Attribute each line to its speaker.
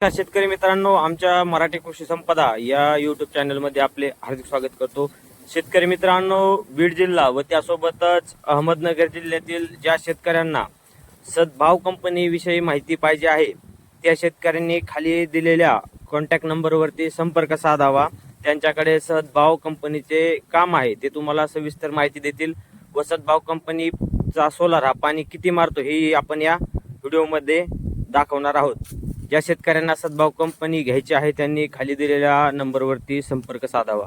Speaker 1: शेतकरी मित्रांनो, आमच्या मराठी कृषी संपदा या यूट्यूब चॅनलमध्ये आपले हार्दिक स्वागत करतो। शेतकरी मित्रांनो, बीड जिल्हा व त्यासोबतच अहमदनगर जिल्ह्यातील ज्या शेतकऱ्यांना सद्भाव कंपनी विषयी माहिती पाहिजे आहे त्या शेतकऱ्यांनी खाली दिलेल्या कॉन्टॅक्ट नंबरवरती संपर्क साधावा। त्यांच्याकडे सद्भाव कंपनीचे काम आहे, ते तुम्हाला सविस्तर माहिती देतील व सद्भाव कंपनीचा सोलार हा पाणी किती मारतो हे आपण या व्हिडिओमध्ये दाखवणार आहोत। ज्या शेतकऱ्यांना सद्भाव कंपनी घ्यायची आहे त्यांनी खाली दिलेल्या नंबरवरती संपर्क साधावा।